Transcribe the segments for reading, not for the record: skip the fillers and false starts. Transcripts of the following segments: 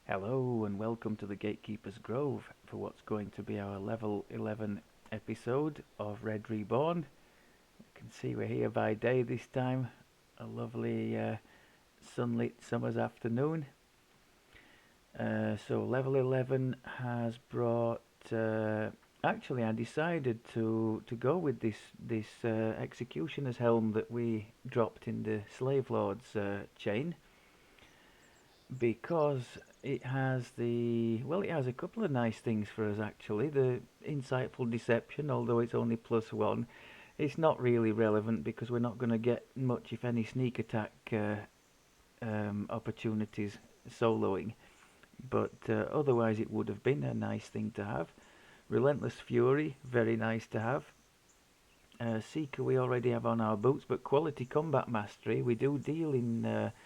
Hello and welcome to the Gatekeeper's Grove for what's going to be our level 11 episode of Red Reborn. You can see we're here by day this time, a lovely sunlit summer's afternoon. So level 11 has brought. Actually, I decided to go with this executioner's helm that we dropped in the slave lord's chain because it has a couple of nice things for us actually. The insightful deception, although it's only +1, it's not really relevant because we're not going to get much, if any, sneak attack opportunities soloing. But otherwise, it would have been a nice thing to have. Relentless Fury, very nice to have. Seeker we already have on our boots, but Quality Combat Mastery we do deal in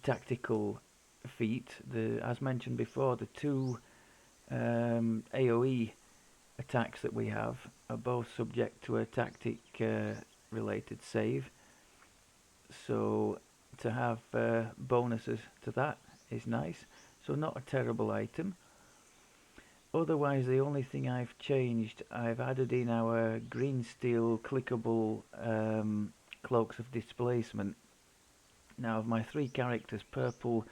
tactical feat. As mentioned before, the two AoE attacks that we have are both subject to a tactic related save. So to have bonuses to that is nice. So not a terrible item. Otherwise, the only thing I've changed, I've added in our green steel clickable cloaks of displacement. Now, of my three characters, purple,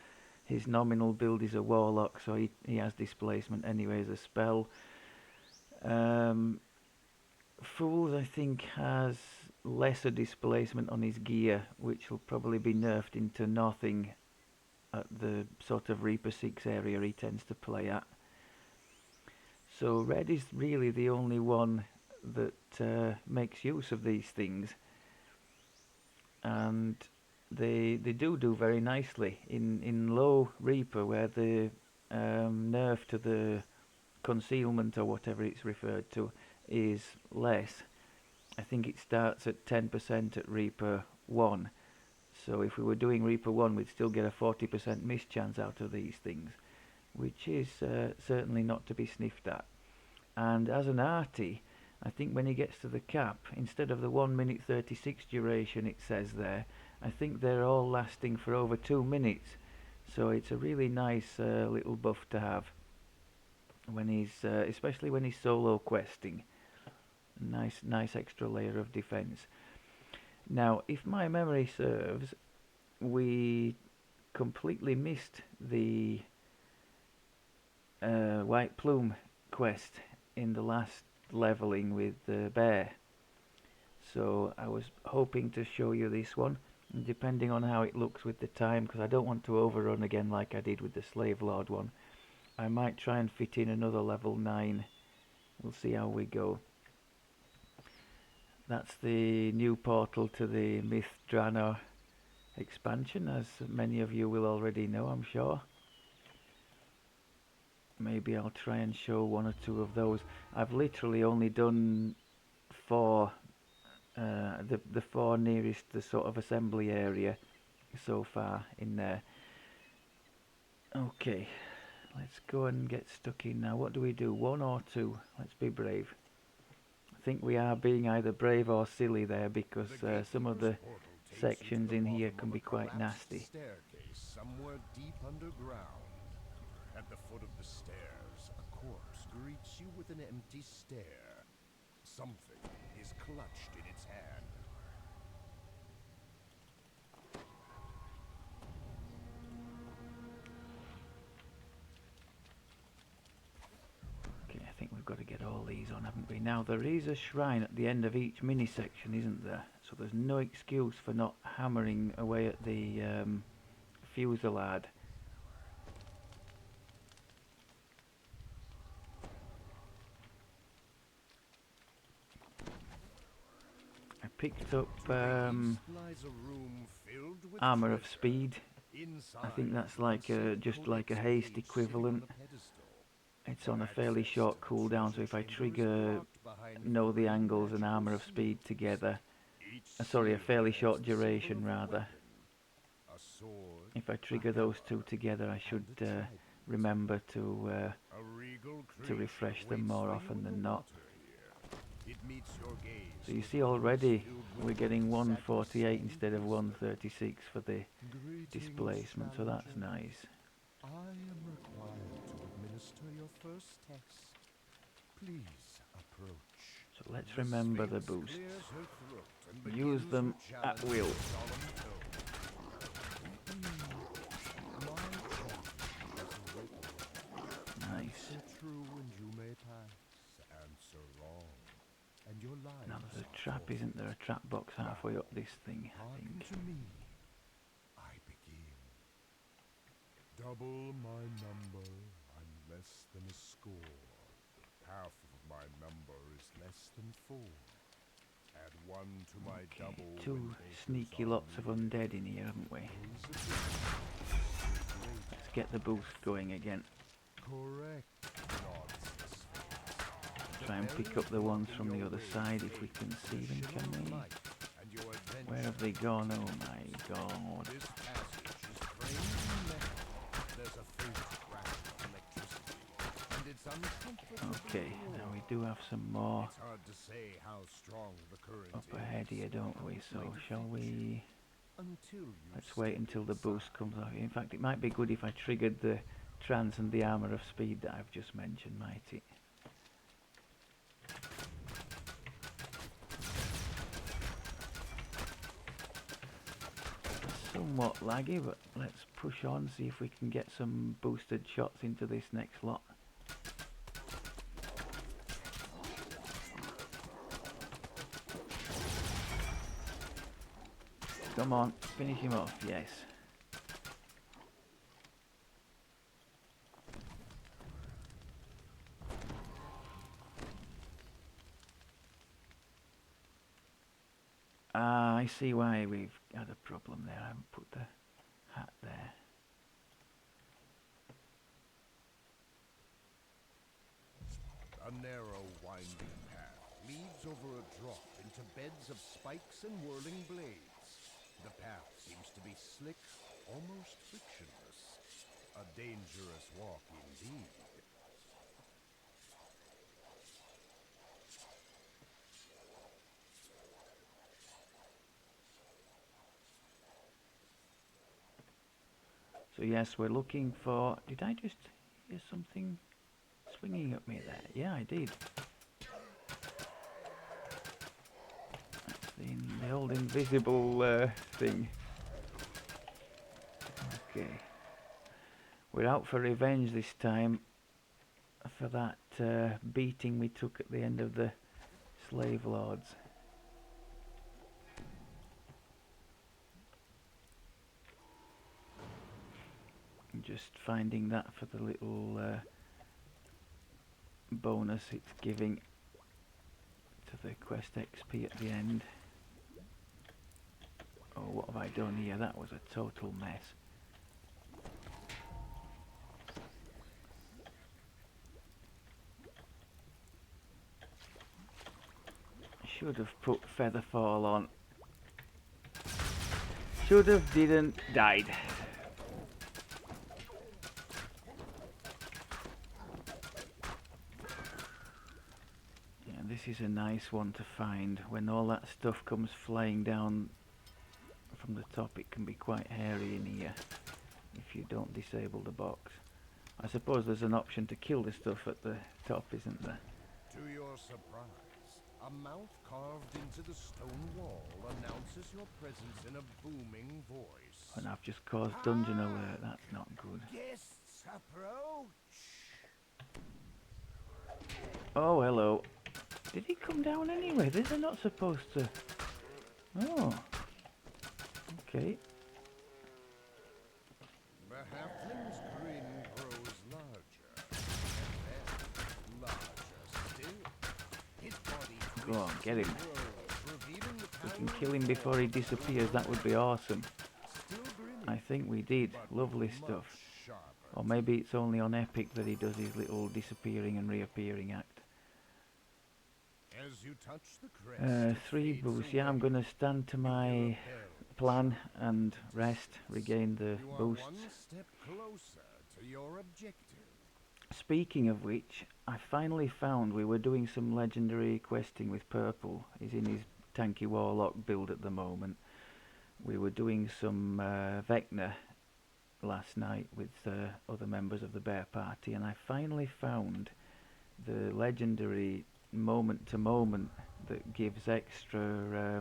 his nominal build is a warlock, so he has displacement anyway as a spell. Fools, I think, has lesser displacement on his gear, which will probably be nerfed into nothing at the sort of Reaper 6 area he tends to play at. So red is really the only one that makes use of these things, and they do very nicely in low Reaper, where the nerf to the concealment or whatever it's referred to is less. I think it starts at 10% at Reaper 1. So if we were doing Reaper 1, we'd still get a 40% miss chance out of these things, which is certainly not to be sniffed at. And as an Arti, I think when he gets to the cap, instead of the 1 minute 36 duration it says there, I think they're all lasting for over 2 minutes. So it's a really nice little buff to have when he's, especially when he's solo questing. Nice extra layer of defense. Now, if my memory serves, we completely missed the White Plume quest in the last leveling with the bear. So I was hoping to show you this one, and depending on how it looks with the time, because I don't want to overrun again like I did with the Slave Lord one, I might try and fit in another level 9. We'll see how we go. That's the new portal to the Myth Draenor expansion, as many of you will already know, I'm sure. Maybe I'll try and show one or two of those. I've literally only done 4, the 4 nearest the sort of assembly area so far in there. Okay, let's go and get stuck in now. What do we do, 1 or 2? Let's be brave. I think we are being either brave or silly there, because some of the sections in here can be quite nasty. Staircase somewhere deep underground. At the foot of the stairs, a corpse greets you with an empty stare. Something is clutched in its hand. Okay, I think we've got to get all these on, haven't we? Now, there is a shrine at the end of each mini section, isn't there? So there's no excuse for not hammering away at the fusillade. I picked up Armor of Speed. I think that's like just like a haste equivalent. It's on a fairly short cooldown, so if I trigger Know the Angles and Armor of Speed together, sorry, a fairly short duration rather. If I trigger those two together, I should remember to refresh them more often than not. It meets your gaze. So you with see eyes already filled with we're getting sadness 148 and instead of wisdom. 136 for the Greetings, displacement, so that's challenger. nice. I am required to administer your first test. Please approach. So let's The remember the Sphinx boosts. clears her throat and Use begins them her at challenge will. in solemn tone. My champion is awakening. Nice. Answer true and you may pass. Answer wrong, and your lives Now there's a are trap, isn't there? A forfeit. trap box halfway Now, up this thing, I hearken think. to me. I begin. Double my number, I'm less than a score. Half of my number is less than 4. Add 1 to my Okay, double. two when bakers sneaky are lots of near. undead in here, haven't we? Raise a bit. Let's get the boost going again. Correct, nods the Sphinx. Try and pick up the ones from the other side if we can see them, can we? Where have they gone? Oh my god. This passage is framed in metal. There's a faint crash of electricity, and it's uncomfortable. Okay, now we do have some more It's hard to say how strong the current up is. ahead here, don't we? So shall we... Until you Let's wait step until the inside. boost comes off. In fact, it might be good if I triggered the trance and the armour of speed that I've just mentioned, might it? Somewhat laggy, but let's push on, see if we can get some boosted shots into this next lot. Come on, finish him off, yes. Ah, I see why we've had a problem there. I haven't put the hat there. A narrow, winding path leads over a drop into beds of spikes and whirling blades. The path seems to be slick, almost frictionless. A dangerous walk indeed. So yes, we're looking for... Did I just hear something swinging at me there? Yeah, I did. That's the old invisible thing. Okay. We're out for revenge this time for that beating we took at the end of the slave lords. I'm just finding that for the little bonus it's giving to the quest XP at the end. Oh, what have I done here? That was a total mess. Should have put Featherfall on. Should have, didn't, died. Yeah, this is a nice one to find. When all that stuff comes flying down from the top, it can be quite hairy in here if you don't disable the box. I suppose there's an option to kill the stuff at the top, isn't there? To your surprise, a mouth carved into the stone wall announces your presence in a booming voice. And I've just caused dungeon alert, that's not good. Guests approach. Oh, hello. Did he come down anyway? They're not supposed to... Oh. Okay. The halfling's grin grows larger, and then larger still. His body Go on, get him. grows, revealing the We can power kill him of before he disappears, that would be awesome. still grinning, I think we did. but Lovely much stuff. sharper. Or maybe it's only on Epic that he does his little disappearing and reappearing act. As you touch the crest, it 3 fades boosts. Yeah, I'm away. going to stand to You my hear a bell plan and rest, regain the You are boosts. one step closer to your objective. Speaking of which, I finally found we were doing some legendary questing with Purple. He's in his tanky warlock build at the moment. We were doing some Vecna last night with other members of the Bear Party, and I finally found the legendary moment to moment that gives extra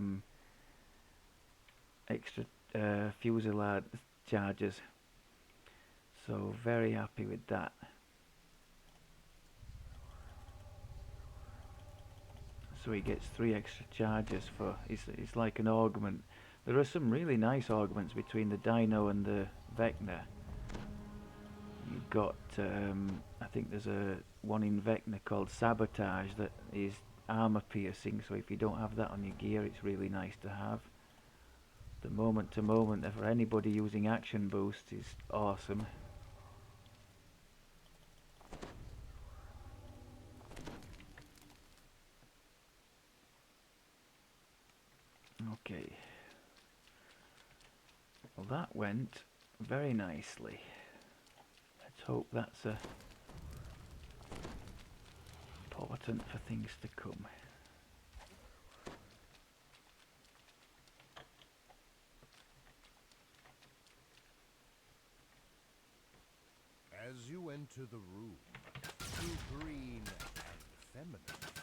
fusillade charges. So very happy with that. So he gets 3 extra charges for. It's like an augment. There are some really nice augments between the Dino and the Vecna. You've got, I think there's one in Vecna called Sabotage that is armor piercing. So if you don't have that on your gear, it's really nice to have. The moment to moment for anybody using action boost is awesome. Okay. Well, that went very nicely. Let's hope that's important for things to come. As you enter the room, 2 green and feminine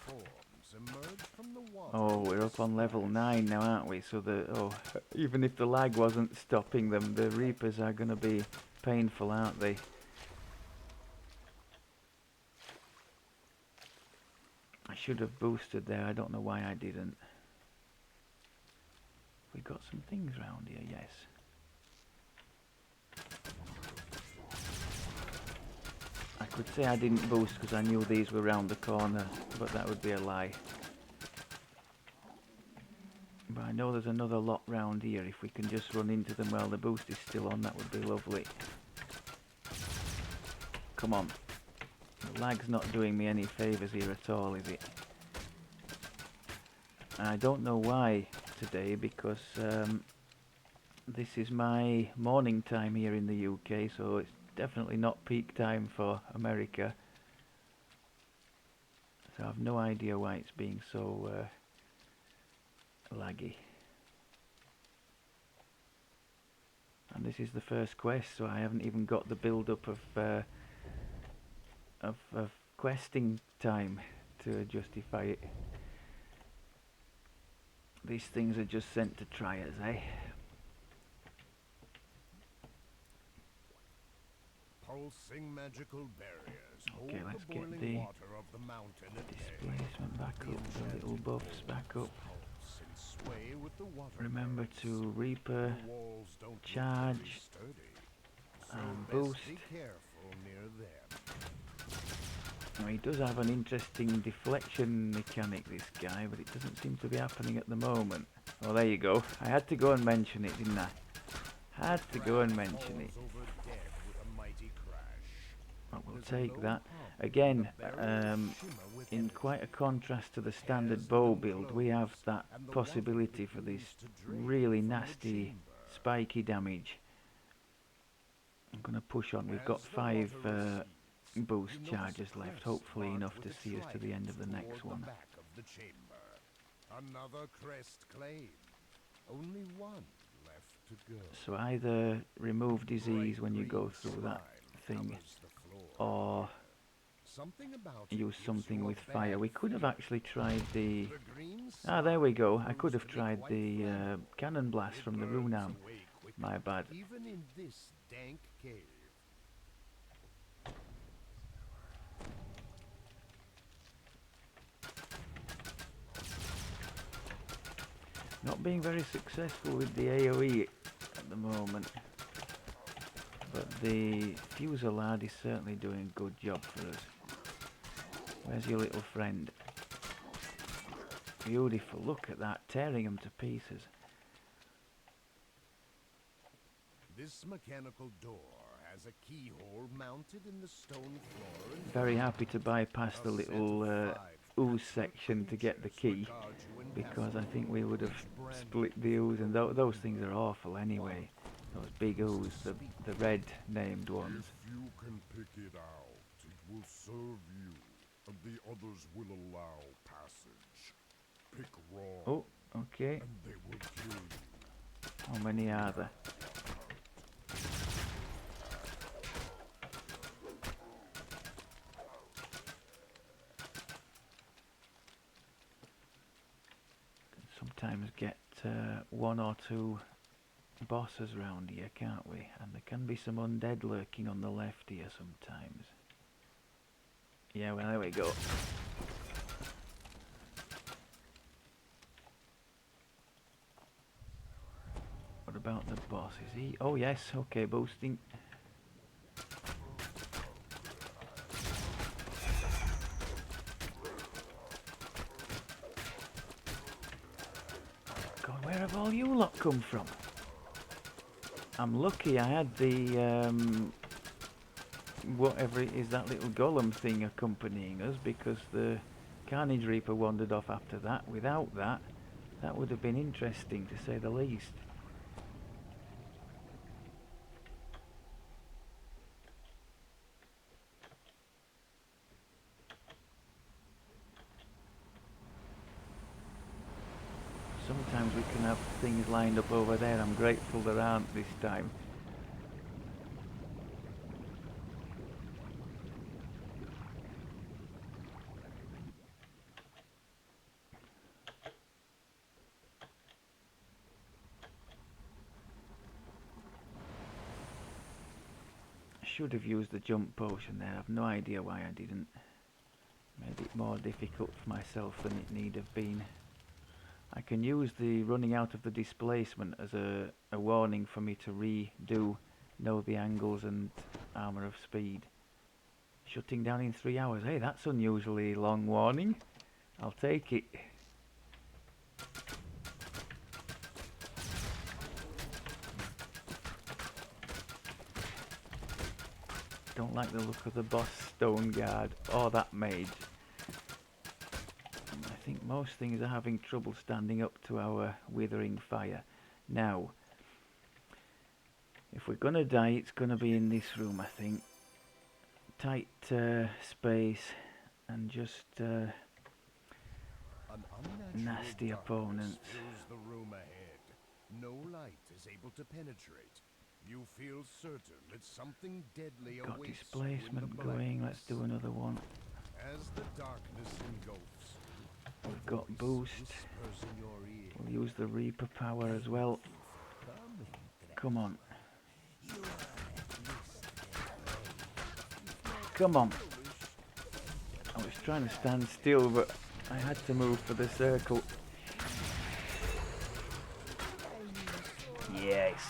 forms emerge from the water. Oh, we're up on level 9 now, aren't we? So even if the lag wasn't stopping them, the Reapers are going to be painful, aren't they? I should have boosted there. I don't know why I didn't. We got some things round here, yes. I could say I didn't boost because I knew these were round the corner, but that would be a lie. But I know there's another lot round here. If we can just run into them while the boost is still on, that would be lovely. Come on. The lag's not doing me any favours here at all, is it? And I don't know why today, because this is my morning time here in the UK, so it's definitely not peak time for America. So I've no idea why it's being so laggy. And this is the first quest, so I haven't even got the build-up of questing time to justify it. These things are just sent to try us, eh? Pulsing magical barriers Okay, hold let's the get boiling the water of the mountain at bay. displacement back up, the little buffs back up. Pulse and sway with the water Remember currents. to Reaper, The walls don't look charge, very sturdy, so and best boost. be careful near them. Now he does have an interesting deflection mechanic, this guy, but it doesn't seem to be happening at the moment. Oh, there you go. I had to go and mention it, didn't I? Had to go and mention it. Falls over dead with a mighty crash. But we'll There's a take low that. hum, Again, a barrier shimmer with in energy. quite a contrast to the standard Tears bow them build, close, we have that and the possibility water for this begins to drain really from the nasty, chamber. spiky damage. I'm going to push on. We've got As the 5 water recedes, boost you notice charges a left, crest hopefully marked enough with to a see us to the end of the trident next toward one. the back of the chamber. Another crest claimed. Only one left to go. So either remove disease when you go through that thing, or use something with fire. We could have actually tried the... Ah, there we go. I could have tried the cannon blast from the rune arm. My bad. Even in this dank cave. Not being very successful with the AoE at the moment. But the Fusillade is certainly doing a good job for us. Where's your little friend? Beautiful, look at that, tearing them to pieces. This mechanical door has a keyhole mounted in the stone floor. And Very happy to bypass the little ooze section to get the key, because I think we would have split the ooze, and those things are awful anyway. Those big ooze, the red named ones. If you can pick it out, it will serve you. and the others will allow passage. Pick wrong, Oh, okay. and they will kill you. How many are there? Can sometimes get one or two bosses round here, can't we? And there can be some undead lurking on the left here sometimes. Yeah, well, there we go. What about the boss? Is he? Oh yes, okay, boosting. God, where have all you lot come from? I'm lucky I had the whatever it is, that little golem thing accompanying us, because the Carnage Reaper wandered off after that. Without that, that would have been interesting to say the least. Sometimes we can have things lined up over there. I'm grateful there aren't this time. I should have used the jump potion there. I've no idea why I didn't. Made it more difficult for myself than it need have been. I can use the running out of the displacement as a warning for me to know the angles and armour of speed. Shutting down in 3 hours. Hey, that's unusually long warning. I'll take it. Don't like the look of the boss stone guard or that mage. I think most things are having trouble standing up to our withering fire. Now, if we're gonna die, it's gonna be in this room, I think. Tight space and just nasty opponents. Fills the room ahead. No light is able to penetrate. You feel certain that something deadly Got awaits displacement you in the going. Let's do blackness. another one. As the darkness engulfs, a We've got voice boost. whispers in your ear. We'll use the Reaper power as well. Come on. Come on. I was trying to stand still, but I had to move for the circle. Yes.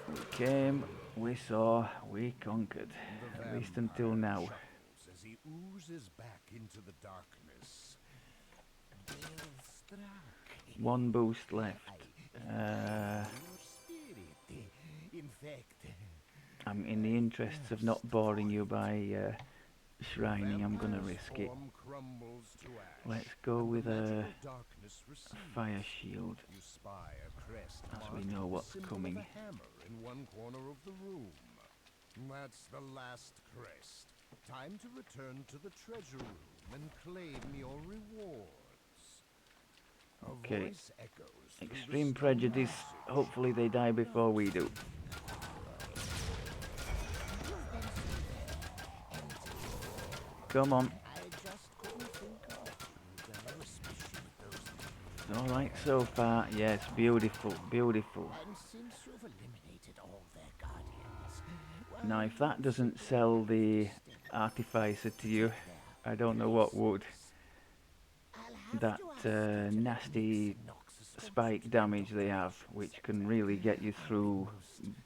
We came, we saw, we conquered. At least until now. As he oozes back into the darkness. One boost left. I'm in the interests of not boring you by shrining. I'm gonna risk it. Let's go with a fire shield, as we know what's coming. In one corner of the room. That's the last crest. Time to return to the treasure room and claim your rewards. Okay. Extreme prejudice. Hopefully they die before we do. Come on. Alright so far. Yes, beautiful, beautiful. Now if that doesn't sell the artificer to you, I don't know what would. That nasty spike damage they have, which can really get you through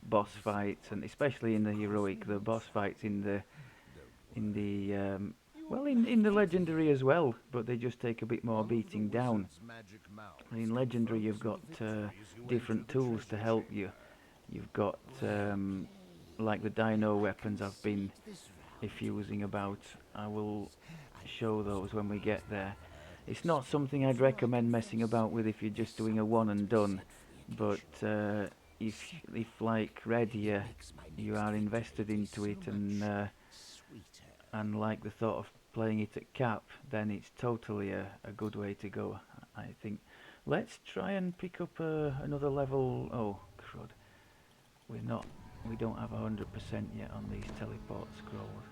boss fights, and especially in the heroic, the boss fights in the legendary as well, but they just take a bit more beating down. In legendary you've got different tools to help you. You've got like the dino weapons I've been effusing about. I will show those when we get there. It's not something I'd recommend messing about with if you're just doing a one and done, but if like Red here, you are invested into it and like the thought of playing it at cap, then it's totally a good way to go, I think. Let's try and pick up another level. Oh, crud. We don't have 100% yet on these teleport scrolls.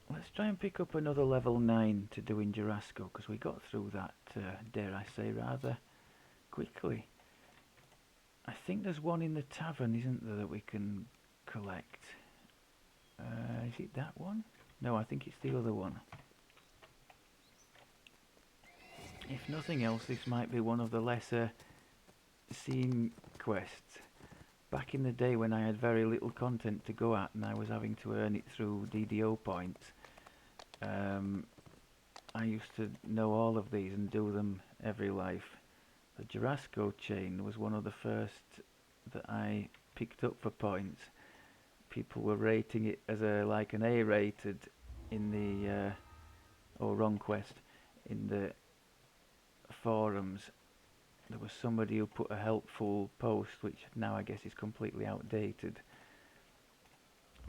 Let's try and pick up another level 9 to do in Jurassico, because we got through that, dare I say, rather quickly. I think there's one in the tavern, isn't there, that we can collect? Is it that one? No, I think it's the other one. If nothing else, this might be one of the lesser seen quests. Back in the day when I had very little content to go at and I was having to earn it through DDO points, I used to know all of these and do them every life. The Jurassico chain was one of the first that I picked up for points. People were rating it as like an A rated in the wrong quest in the forums. There was somebody who put a helpful post, which now I guess is completely outdated,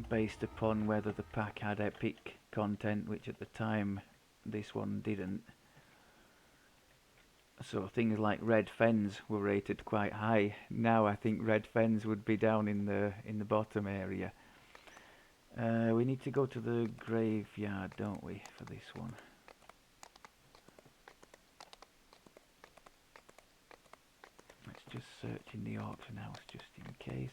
based upon whether the pack had epic content, which at the time this one didn't. So things like red fens were rated quite high. Now I think red fens would be down in the bottom area. We need to go to the graveyard, don't we, for this one? Let's just search in the auction house just in case.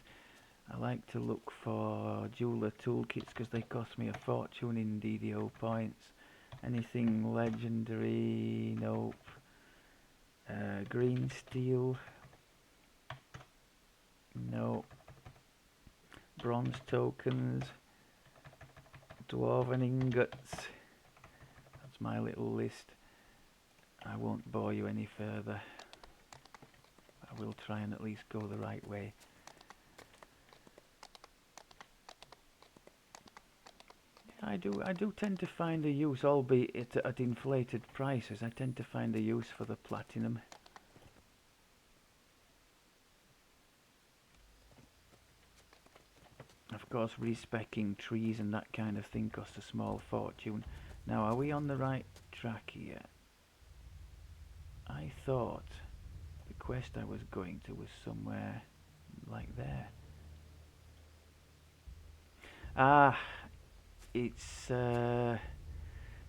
I like to look for jeweler toolkits because they cost me a fortune in DDO points. Anything legendary? Nope. Green steel? No. Bronze tokens? Dwarven ingots? That's my little list. I won't bore you any further. I will try and at least go the right way. I do tend to find a use, albeit at inflated prices. I tend to find a use for the platinum. Of course, respecking trees and that kind of thing costs a small fortune. Now, are we on the right track here? I thought the quest I was going to was somewhere like there. Ah, it's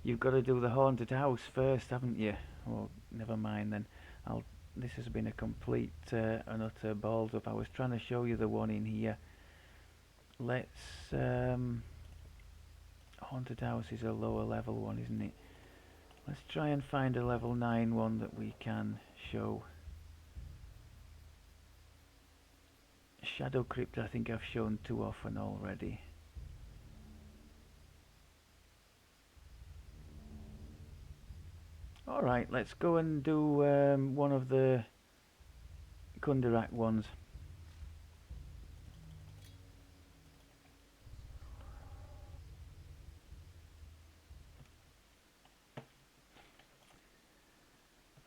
you've got to do the haunted house first, haven't you? Oh, never mind then. This has been a complete and utter balls up. I was trying to show you the one in here. Let's haunted house is a lower level one, isn't it? Let's try and find a level 9 one that we can show. Shadow Crypt I think I've shown too often already. Alright, let's go and do one of the Kundarak ones.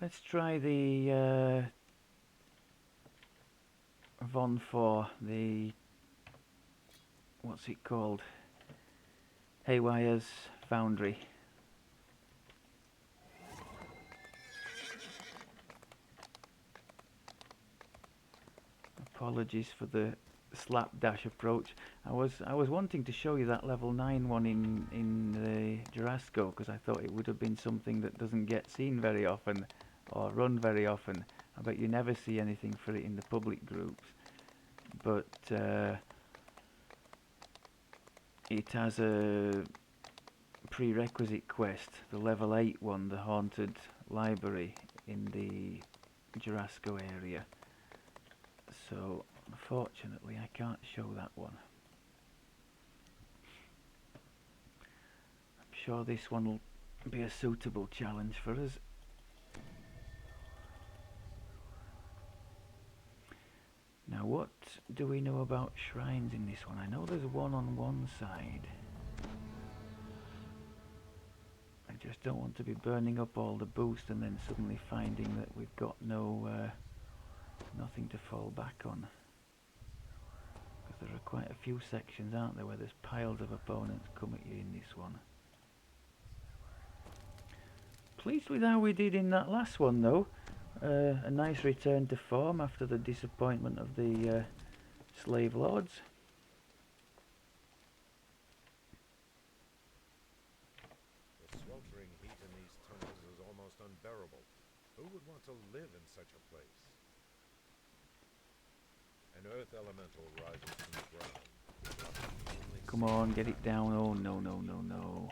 Let's try the Von 4, the what's it called? Haywire's Foundry. Apologies for the slapdash approach. I was wanting to show you that level 9 one in the Jurassico because I thought it would have been something that doesn't get seen very often or run very often. I bet you never see anything for it in the public groups, but it has a prerequisite quest, the level 8 one, the haunted library in the Jurassico area. So unfortunately I can't show that one. I'm sure this one will be a suitable challenge for us. Now what do we know about shrines in this one? I know there's one on one side. I just don't want to be burning up all the boost and then suddenly finding that we've got nothing something to fall back on. Because there are quite a few sections, aren't there, where there's piles of opponents come at you in this one. Pleased with how we did in that last one though. A nice return to form after the disappointment of the slave lords. The sweltering heat in these tunnels is almost unbearable. Who would want to live in such a place? An earth elemental rises from the ground. Come on, get it down. Oh no, no, no, no.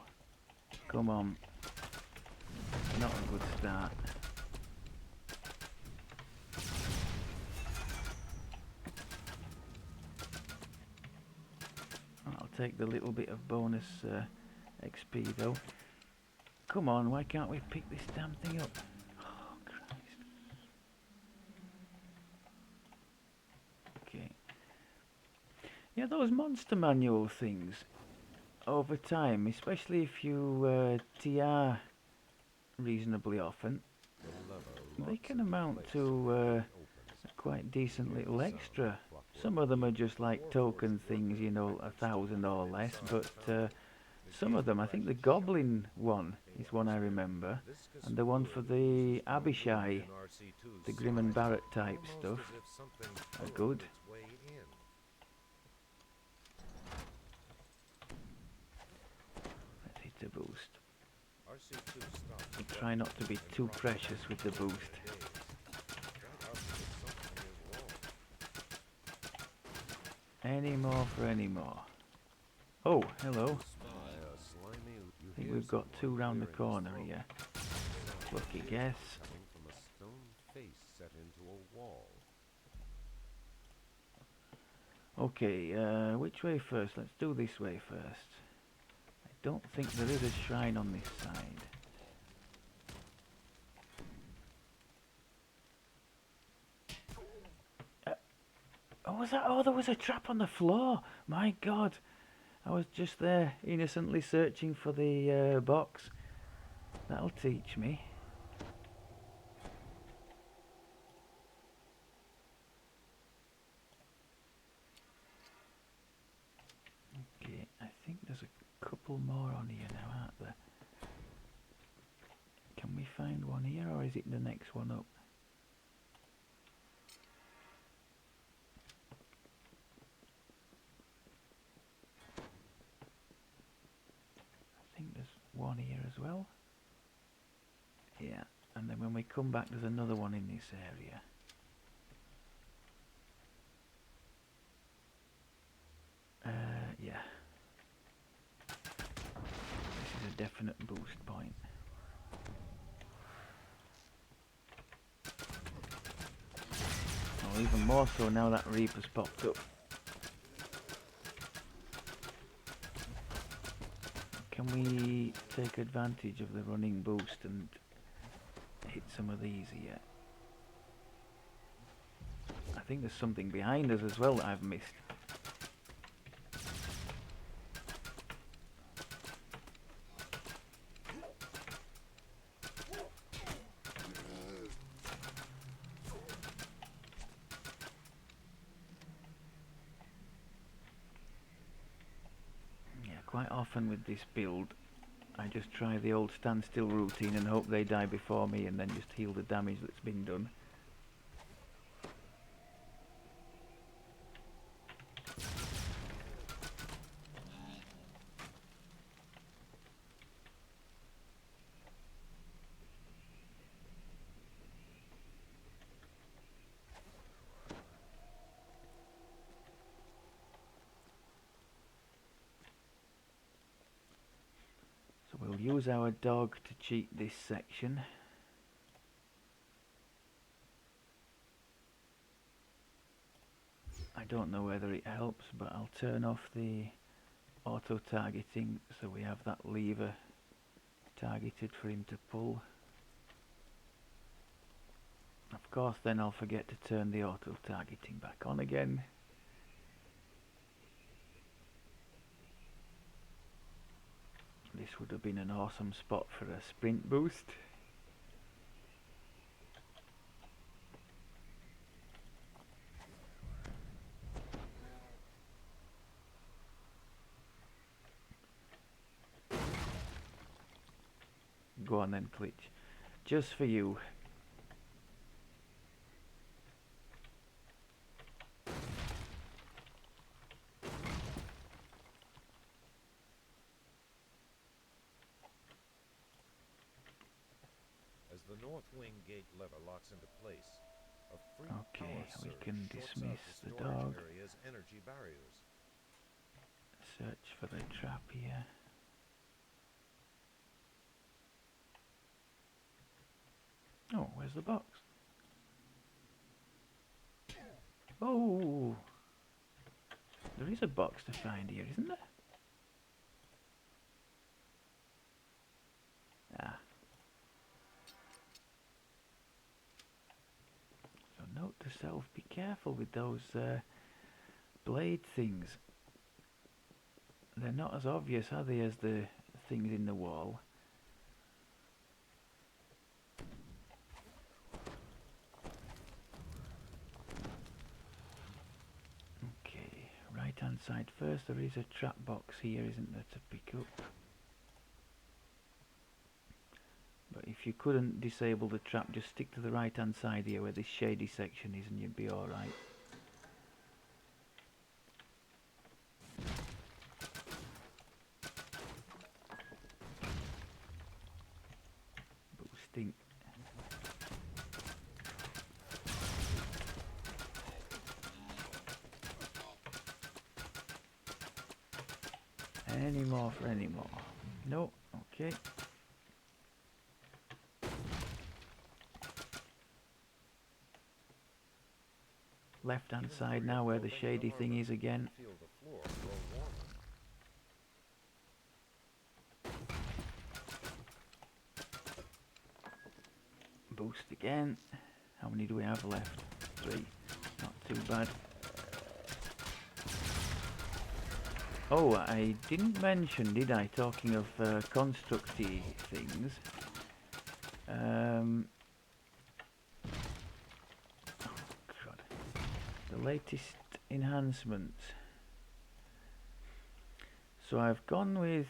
Come on. Not a good start. I'll take the little bit of bonus XP though. Come on, why can't we pick this damn thing up? Oh Christ. Okay. Yeah, those monster manual things, over time, especially if you TR reasonably often, they can amount to a quite decent little extra. Some of them are just like token things, you know, 1,000 or less, but some of them, I think the Goblin one is one I remember, and the one for the Abishai, the Grim and Barrett type stuff, are good. Let's hit a boost. Try not to be too precious with the boost. Any more for any more. Oh, hello. I think we've got two round the corner here. Lucky guess. Okay, which way first? Let's do this way first. I don't think there is a shrine on this side. Oh, was that? Oh, there was a trap on the floor. My God, I was just there innocently searching for the box. That'll teach me. Okay, I think there's a couple more on here now, aren't there? Can we find one here, or is it the next one up? I think there's one here as well. Yeah, and then when we come back there's another one in this area. Yeah. This is a definite boost point. Oh, even more so now that Reaper's popped up. Can we take advantage of the running boost and hit some of these here? I think there's something behind us as well that I've missed. Quite often with this build, I just try the old standstill routine and hope they die before me, and then just heal the damage that's been done. We'll use our dog to cheat this section. I don't know whether it helps, but I'll turn off the auto targeting so we have that lever targeted for him to pull. Of course then I'll forget to turn the auto targeting back on again. This would have been an awesome spot for a sprint boost. Go on then, Klitsch. Just for you. As the north wing gate lever locks into place, a free Okay, power we surge can shorts out dismiss the the storage dog. area's energy barriers. Search for the trap here. Oh, where's the box? Oh! There is a box to find here, isn't there? Ah. So note to self, be careful with those blade things. They're not as obvious, are they, as the things in the wall? Okay, right hand side first. There is a trap box here, isn't there, to pick up? But if you couldn't disable the trap, just stick to the right hand side here where this shady section is and you'd be alright. Boosting. Any more for any more? No, okay. Left hand Even side though now you're where the building shady thing armor, is again. feel the floor grow warmer. Boost again. How many do we have left? 3. Not too bad. Oh, I didn't mention, did I, talking of constructy things. Oh, God. The latest enhancements. So I've gone with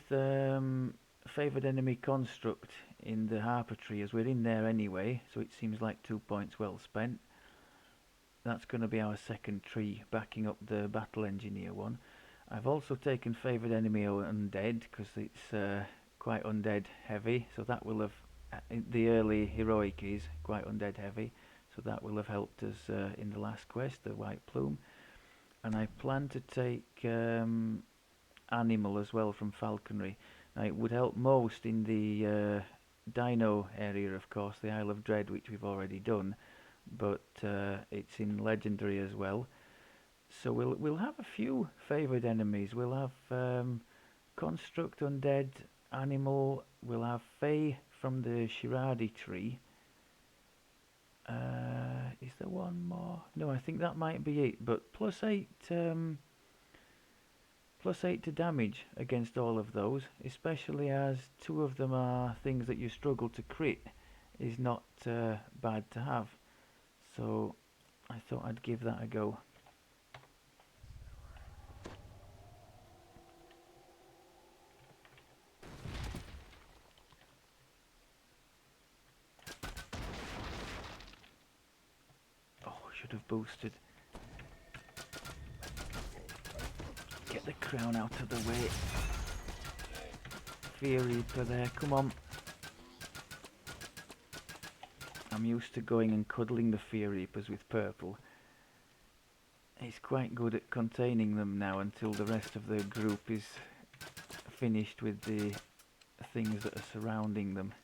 favoured enemy construct in the Harper tree, as we're in there anyway, so it seems like 2 points well spent. That's going to be our second tree, backing up the battle engineer one. I've also taken favoured enemy undead, because it's quite undead heavy, so that will have, the early heroic is quite undead heavy, so that will have helped us in the last quest, the white plume. And I plan to take animal as well from falconry. Now it would help most in the dino area, of course, the Isle of Dread, which we've already done, but it's in legendary as well. So we'll have a few favoured enemies. We'll have construct undead animal. We'll have Fae from the Shiradi tree. Is there one more? No, I think that might be it. But +8 +8 to damage against all of those, especially as 2 of them are things that you struggle to crit, is not bad to have. So I thought I'd give that a go. Oh, should have boosted. Get the crown out of the way. Fear Reaper there, come on. I'm used to going and cuddling the Fear Reapers with purple. He's quite good at containing them now until the rest of the group is finished with the things that are surrounding them.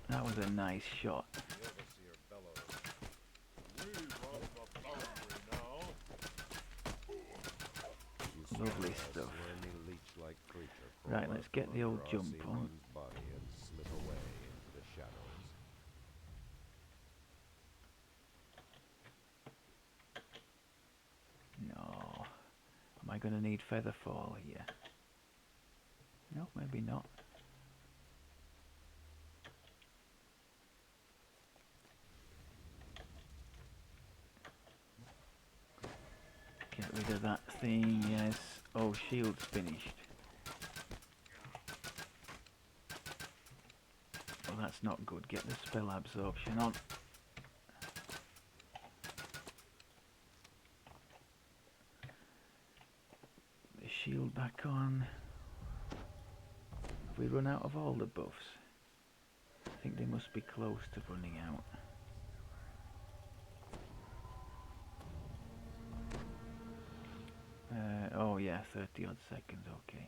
That was a nice shot. The overseer bellows. We run the Foundry now. Lovely stuff. Slimy leech-like creature Right, crawl let's out get from the old under jump Arti on. Mun's body and slip away into the shadows. No. Am I going to need Featherfall here? No, maybe not. Get rid of that thing, yes. Oh, shield's finished. that's not good. Get the spell absorption on. The shield back on. Have we run out of all the buffs? I think they must be close to running out. Oh yeah, 30 odd seconds, okay.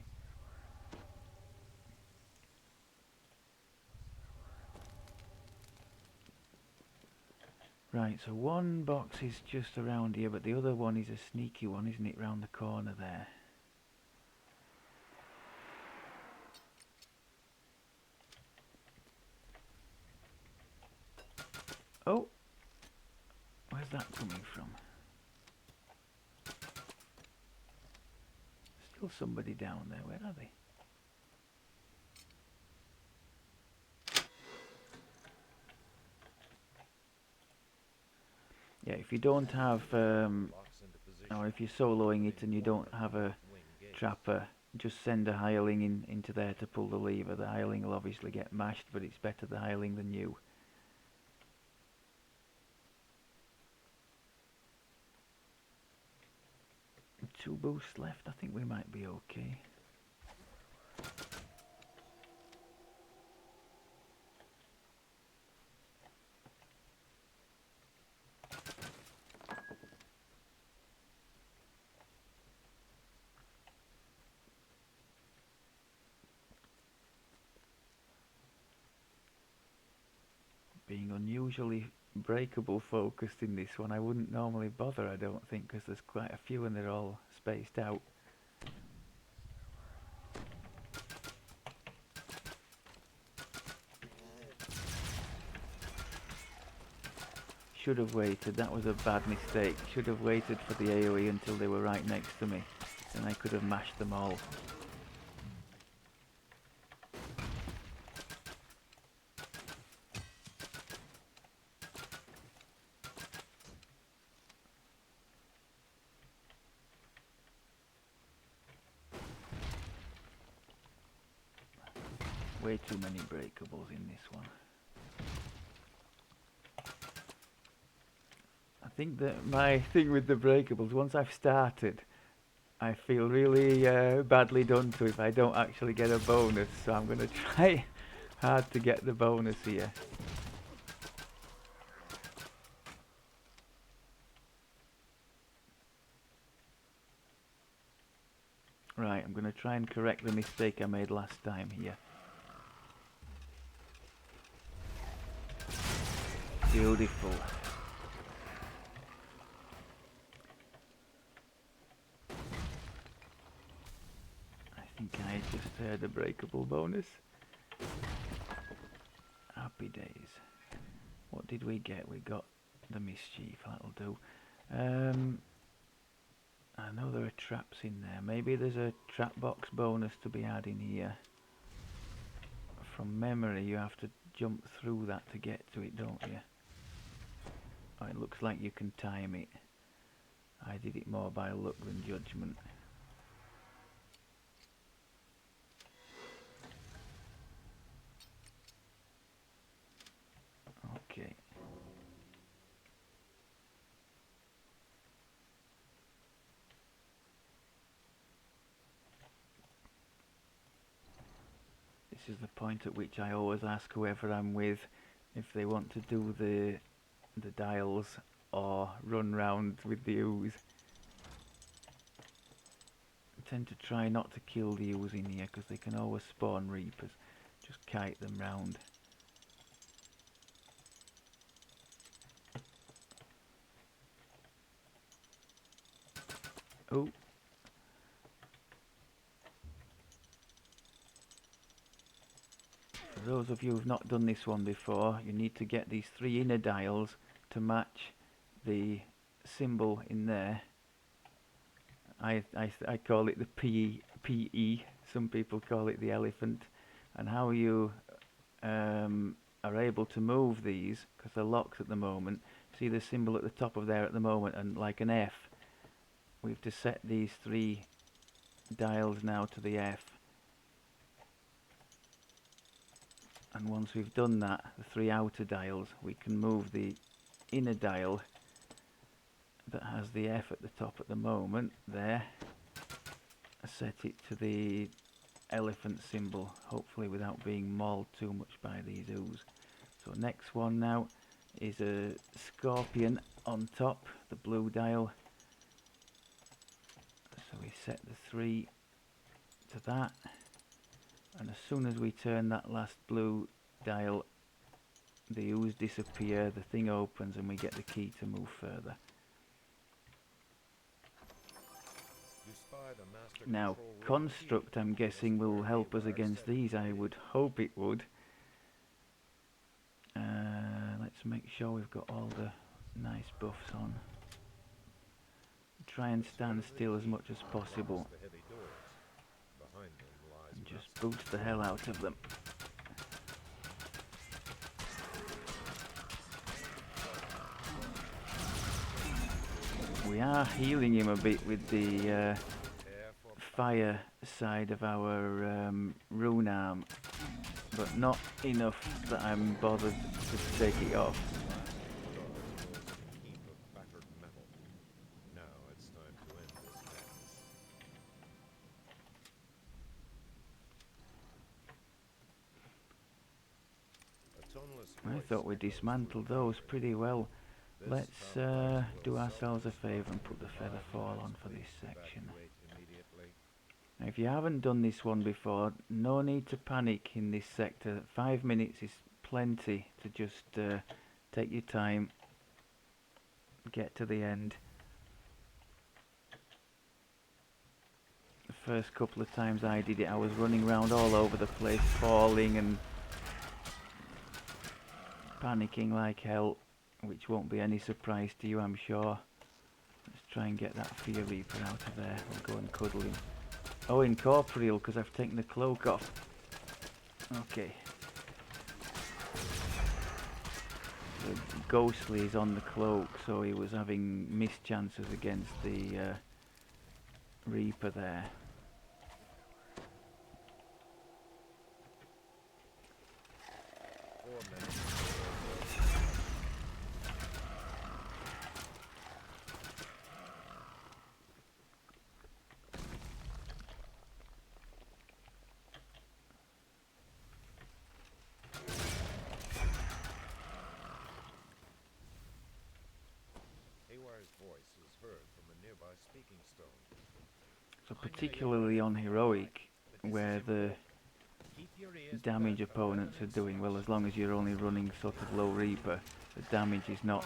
Right, so one box is just around here, but the other one is a sneaky one, isn't it, round the corner there? Oh! Where's that coming from? Still somebody down there, where are they? Yeah, if you don't have, or if you're soloing it and you don't have a trapper, just send a hireling into there to pull the lever. The hireling will obviously get mashed, but it's better the hireling than you. Two boosts left, I think we might be okay. Being unusually breakable focused in this one, I wouldn't normally bother, I don't think, because there's quite a few and they're all spaced out. Should have waited, that was a bad mistake. Should have waited for the AoE until they were right next to me, and I could have mashed them all. Way too many breakables in this one. I think that my thing with the breakables, once I've started, I feel really badly done to if I don't actually get a bonus, so I'm going to try hard to get the bonus here. Right, I'm going to try and correct the mistake I made last time here. Beautiful. I think I just heard a breakable bonus. Happy days. What did we get? We got the mischief, that'll do. I know there are traps in there. Maybe there's a trap box bonus to be had in here. From memory, you have to jump through that to get to it, don't you? Oh, it looks like you can time it. I did it more by luck than judgment. Okay. This is the point at which I always ask whoever I'm with if they want to do the dials or run round with the ooze. I tend to try not to kill the ooze in here because they can always spawn reapers. Just kite them round. Oh. For those of you who've not done this one before, you need to get these 3 inner dials to match the symbol in there. I call it the PE, some people call it the elephant. And how you are able to move these, because they're locked at the moment, see the symbol at the top of there at the moment, and like an F, we have to set these 3 dials now to the F. And once we've done that, the 3 outer dials, we can move the inner dial that has the F at the top at the moment there, set it to the elephant symbol, hopefully without being mauled too much by these ooze. So next one now is a scorpion on top, the blue dial. So we set the 3 to that, and as soon as we turn that last blue dial, the ooze disappear, the thing opens, and we get the key to move further. Now, Construct, I'm guessing, will help us against these. I would hope it would. Let's make sure we've got all the nice buffs on. Try and stand still as much as possible. And just boost the hell out of them. We are healing him a bit with the fire side of our rune arm, but not enough that I'm bothered to take it off. I thought we dismantled those pretty well. Let's do ourselves a favour and put the feather fall on for this section. Now, if you haven't done this one before, no need to panic in this sector. 5 minutes is plenty to just take your time, get to the end. The first couple of times I did it, I was running around all over the place, falling and panicking like hell, which won't be any surprise to you, I'm sure. Let's try and get that Fear Reaper out of there. I'll go and cuddle him. Oh, incorporeal, because I've taken the cloak off. Okay. The ghostly is on the cloak, so he was having mischances against the Reaper there. Haywire's voice was heard from a nearby speaking stone. So particularly on heroic, where the damage opponents are doing well, as long as you're only running sort of low Reaper, the damage is not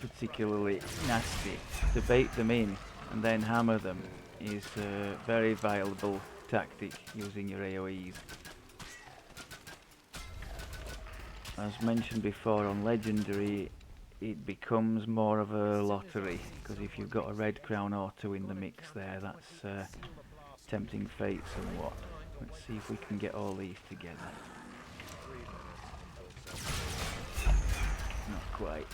particularly nasty. To bait them in and then hammer them is a very viable tactic using your AoEs. As mentioned before, on Legendary it becomes more of a lottery, because if you've got a red crown or 2 in the mix there, that's tempting fate somewhat. Let's see if we can get all these together. Not quite.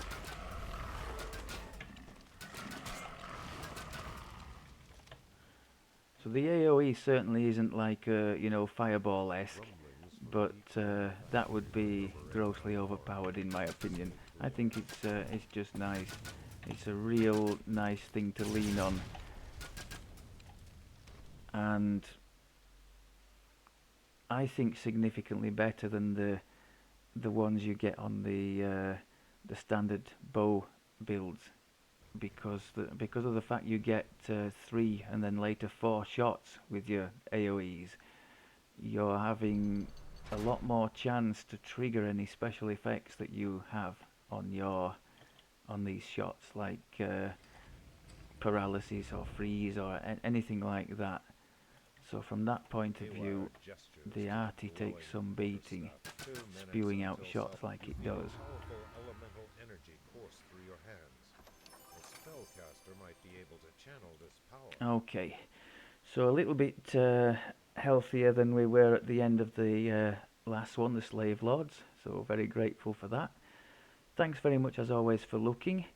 So the AoE certainly isn't like Fireball-esque, but that would be grossly overpowered in my opinion. I think it's just nice. It's a real nice thing to lean on, and I think significantly better than the ones you get on the standard bow builds, because of the fact you get 3 and then later 4 shots with your AoEs. You're having a lot more chance to trigger any special effects that you have on these shots, like paralysis or freeze or anything like that. So from that point of view, the Arti takes some beating, spewing out shots like it does. Elemental energy course through your hands. A spellcaster might be able to channel this power. Okay, so a little bit healthier than we were at the end of the last one, the Slave Lords, so very grateful for that. Thanks very much as always for looking.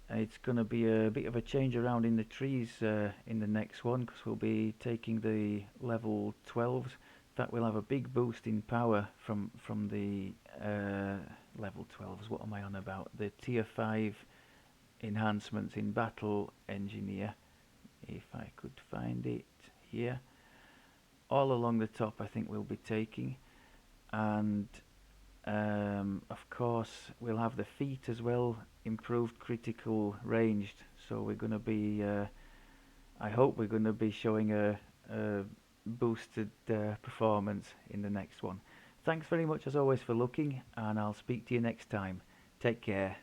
It's going to be a bit of a change around in the trees in the next one, because we'll be taking the level 12s fact, we'll have a big boost in power from the level 12s. What am I on about? The tier 5 enhancements in Battle Engineer. If I could find it here. All along the top I think we'll be taking. And of course we'll have the feet as well, improved critical ranged. So we're going to be, I hope we're going to be showing a boosted performance in the next one. Thanks very much as always for looking, and I'll speak to you next time. Take care.